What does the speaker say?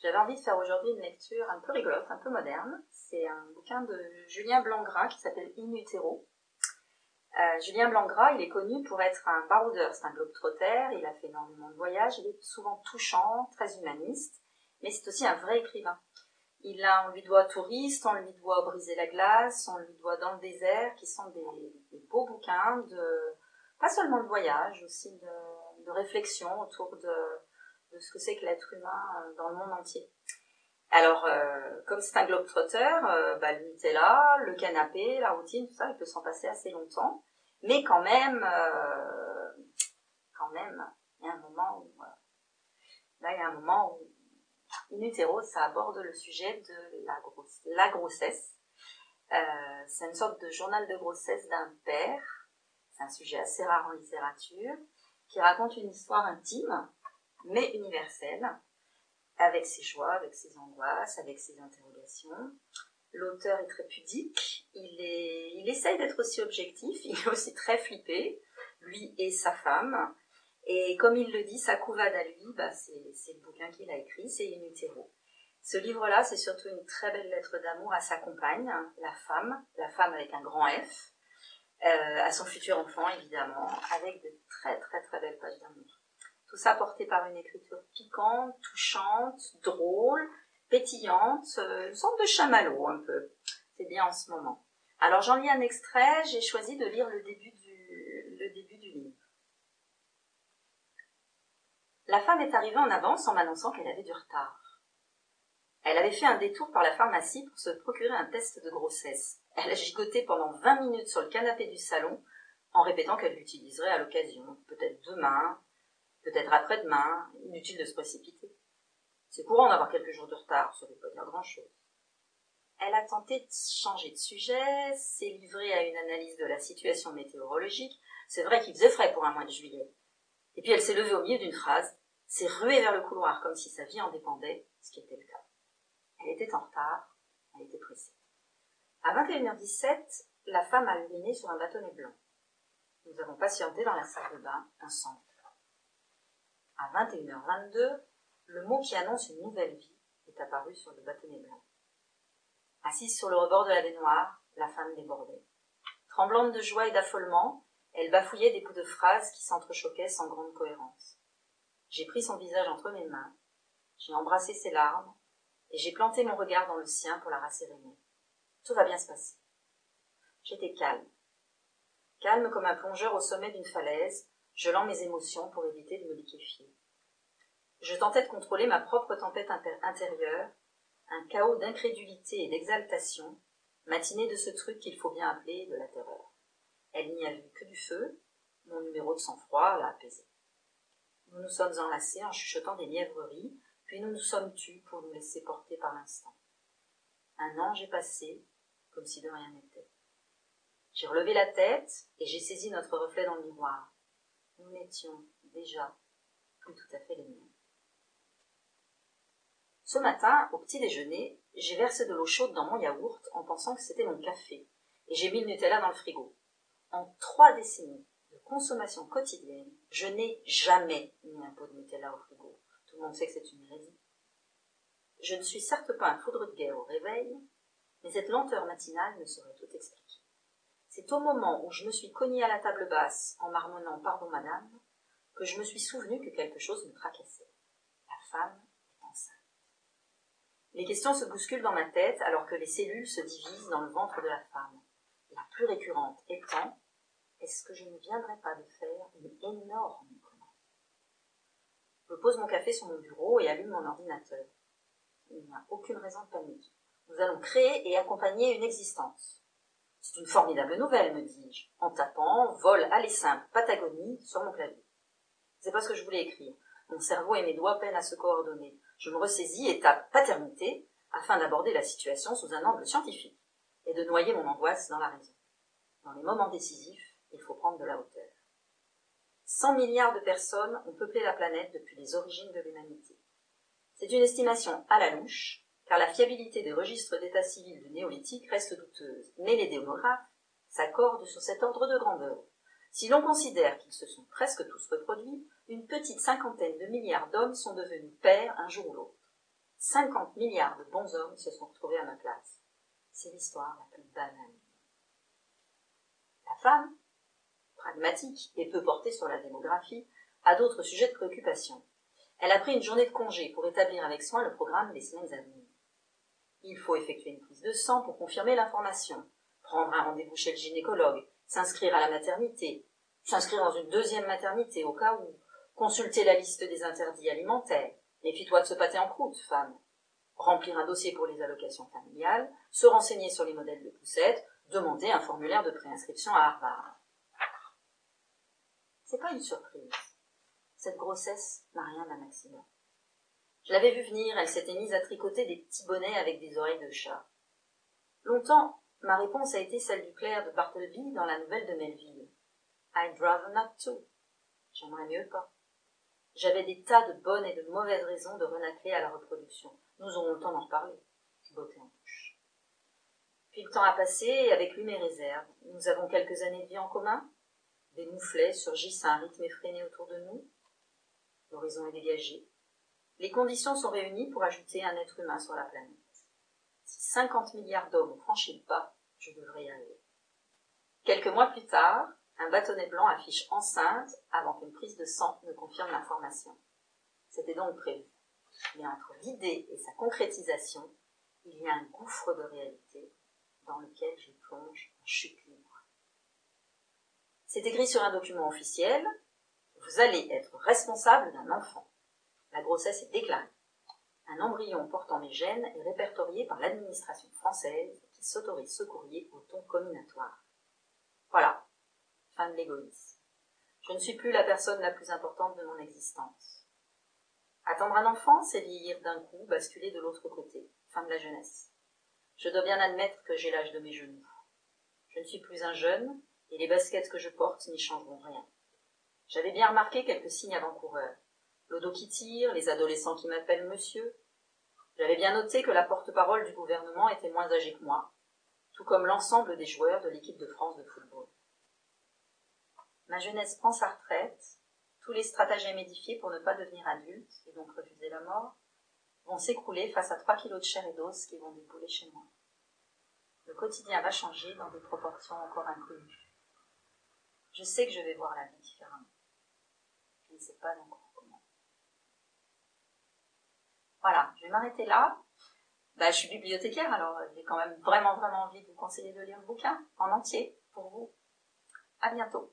J'avais envie de faire aujourd'hui une lecture un peu rigolote, un peu moderne. C'est un bouquin de Julien Blanc-Gras qui s'appelle In Utero. Julien Blanc-Gras, il est connu pour être un baroudeur, c'est un globe-trotter, il a fait énormément de voyages, il est souvent touchant, très humaniste, mais c'est aussi un vrai écrivain. On lui doit Touriste, on lui doit Briser la glace, on lui doit Dans le désert, qui sont des beaux bouquins, pas seulement de voyage, aussi de réflexion autour de ce que c'est que l'être humain dans le monde entier. Alors, comme c'est un globe-trotter, le Nutella, le canapé, la routine, tout ça, il peut s'en passer assez longtemps. Mais quand même, il y a un moment où, In Utero, ça aborde le sujet de la grossesse. C'est une sorte de journal de grossesse d'un père. C'est un sujet assez rare en littérature, qui raconte une histoire intime, mais universelle, avec ses joies, avec ses angoisses, avec ses interrogations. L'auteur est très pudique, il essaye d'être aussi objectif, il est aussi très flippé, lui et sa femme. Et comme il le dit, sa couvade à lui, c'est le bouquin qu'il a écrit, c'est In Utero. Ce livre-là, c'est surtout une très belle lettre d'amour à sa compagne, la femme avec un grand F, à son futur enfant évidemment, avec de très très très belles pages d'amour. Tout ça porté par une écriture piquante, touchante, drôle, pétillante, une sorte de chamallow un peu. C'est bien en ce moment. Alors j'en lis un extrait, j'ai choisi de lire le début du livre. La femme est arrivée en avance en m'annonçant qu'elle avait du retard. Elle avait fait un détour par la pharmacie pour se procurer un test de grossesse. Elle a gigoté pendant 20 minutes sur le canapé du salon en répétant qu'elle l'utiliserait à l'occasion, peut-être demain, peut-être après-demain, inutile de se précipiter. C'est courant d'avoir quelques jours de retard, ça ne veut pas dire grand-chose. Elle a tenté de changer de sujet, s'est livrée à une analyse de la situation météorologique. C'est vrai qu'il faisait frais pour un mois de juillet. Et puis elle s'est levée au milieu d'une phrase, s'est ruée vers le couloir comme si sa vie en dépendait, ce qui était le cas. Elle était en retard, elle était pressée. À 21h17, la femme a uriné sur un bâtonnet blanc. Nous avons patienté dans la salle de bain, un sang. À 21h22, le mot qui annonce une nouvelle vie est apparu sur le bâtonnet blanc. Assise sur le rebord de la baignoire, la femme débordait. Tremblante de joie et d'affolement, elle bafouillait des bouts de phrases qui s'entrechoquaient sans grande cohérence. J'ai pris son visage entre mes mains, j'ai embrassé ses larmes, et j'ai planté mon regard dans le sien pour la rasséréner. Tout va bien se passer. J'étais calme. Calme comme un plongeur au sommet d'une falaise, gelant mes émotions pour éviter de me liquéfier. Je tentais de contrôler ma propre tempête intérieure, un chaos d'incrédulité et d'exaltation, matinée de ce truc qu'il faut bien appeler de la terreur. Elle n'y a vu que du feu, mon numéro de sang-froid l'a apaisé. Nous nous sommes enlacés en chuchotant des mièvreries, puis nous nous sommes tus pour nous laisser porter par l'instant. Un ange est passé, comme si de rien n'était. J'ai relevé la tête et j'ai saisi notre reflet dans le miroir. Nous n'étions déjà plus tout à fait les mêmes. Ce matin, au petit déjeuner, j'ai versé de l'eau chaude dans mon yaourt en pensant que c'était mon café, et j'ai mis le Nutella dans le frigo. En 3 décennies de consommation quotidienne, je n'ai jamais mis un pot de Nutella au frigo. Tout le monde sait que c'est une hérésie. Je ne suis certes pas un foudre de guerre au réveil, mais cette lenteur matinale ne saurait tout expliquer. C'est au moment où je me suis cognée à la table basse en marmonnant « Pardon, madame » que je me suis souvenu que quelque chose me tracassait. La femme est enceinte. Les questions se bousculent dans ma tête alors que les cellules se divisent dans le ventre de la femme. La plus récurrente étant, est-ce que je ne viendrais pas de faire une énorme commande? Je pose mon café sur mon bureau et allume mon ordinateur. Il n'y a aucune raison de panique. Nous allons créer et accompagner une existence. C'est une formidable nouvelle, me dis-je, en tapant « vol aller simple Patagonie » sur mon clavier. C'est pas ce que je voulais écrire. Mon cerveau et mes doigts peinent à se coordonner. Je me ressaisis et tape « paternité » afin d'aborder la situation sous un angle scientifique et de noyer mon angoisse dans la raison. Dans les moments décisifs, il faut prendre de la hauteur. 100 milliards de personnes ont peuplé la planète depuis les origines de l'humanité. C'est une estimation à la louche, car la fiabilité des registres d'état civil du néolithique reste douteuse, mais les démographes s'accordent sur cet ordre de grandeur. Si l'on considère qu'ils se sont presque tous reproduits, une petite 50aine de milliards d'hommes sont devenus pères un jour ou l'autre. 50 milliards de bons hommes se sont retrouvés à ma place. C'est l'histoire la plus banale. La femme, pragmatique et peu portée sur la démographie, a d'autres sujets de préoccupation. Elle a pris une journée de congé pour établir avec soin le programme des semaines à venir. Il faut effectuer une prise de sang pour confirmer l'information, prendre un rendez-vous chez le gynécologue, s'inscrire à la maternité, s'inscrire dans une deuxième maternité au cas où, consulter la liste des interdits alimentaires, méfie-toi de ce pâté en croûte, femme, remplir un dossier pour les allocations familiales, se renseigner sur les modèles de poussettes, demander un formulaire de préinscription à Harvard. C'est pas une surprise. Cette grossesse n'a rien d'un accident. Je l'avais vue venir, elle s'était mise à tricoter des petits bonnets avec des oreilles de chat. Longtemps, ma réponse a été celle du clerc de Bartleby dans la nouvelle de Melville. I'd rather not to. J'aimerais mieux pas. J'avais des tas de bonnes et de mauvaises raisons de renacler à la reproduction. Nous aurons le temps d'en reparler. Je bottais en bouche. Puis le temps a passé et avec lui mes réserves. Nous avons quelques années de vie en commun. Des mouflets surgissent à un rythme effréné autour de nous. L'horizon est dégagé. Les conditions sont réunies pour ajouter un être humain sur la planète. Si 50 milliards d'hommes ont franchi le pas, je devrais y arriver. Quelques mois plus tard, un bâtonnet blanc affiche enceinte avant qu'une prise de sang ne confirme l'information. C'était donc prévu. Mais entre l'idée et sa concrétisation, il y a un gouffre de réalité dans lequel je plonge en chute libre. C'est écrit sur un document officiel, vous allez être responsable d'un enfant. La grossesse est déclarée. Un embryon portant mes gènes est répertorié par l'administration française qui s'autorise ce courrier au ton comminatoire. Voilà, fin de l'égoïsme. Je ne suis plus la personne la plus importante de mon existence. Attendre un enfant, c'est vieillir d'un coup, basculer de l'autre côté. Fin de la jeunesse. Je dois bien admettre que j'ai l'âge de mes genoux. Je ne suis plus un jeune, et les baskets que je porte n'y changeront rien. J'avais bien remarqué quelques signes avant-coureurs. Le dos qui tire, les adolescents qui m'appellent monsieur. J'avais bien noté que la porte-parole du gouvernement était moins âgée que moi, tout comme l'ensemble des joueurs de l'équipe de France de football. Ma jeunesse prend sa retraite, tous les stratagèmes édifiés pour ne pas devenir adulte, et donc refuser la mort, vont s'écrouler face à 3 kilos de chair et d'os qui vont débouler chez moi. Le quotidien va changer dans des proportions encore inconnues. Je sais que je vais voir la vie différemment. Je ne sais pas encore comment. Voilà, je vais m'arrêter là. Je suis bibliothécaire, alors j'ai quand même vraiment envie de vous conseiller de lire le bouquin en entier pour vous. À bientôt.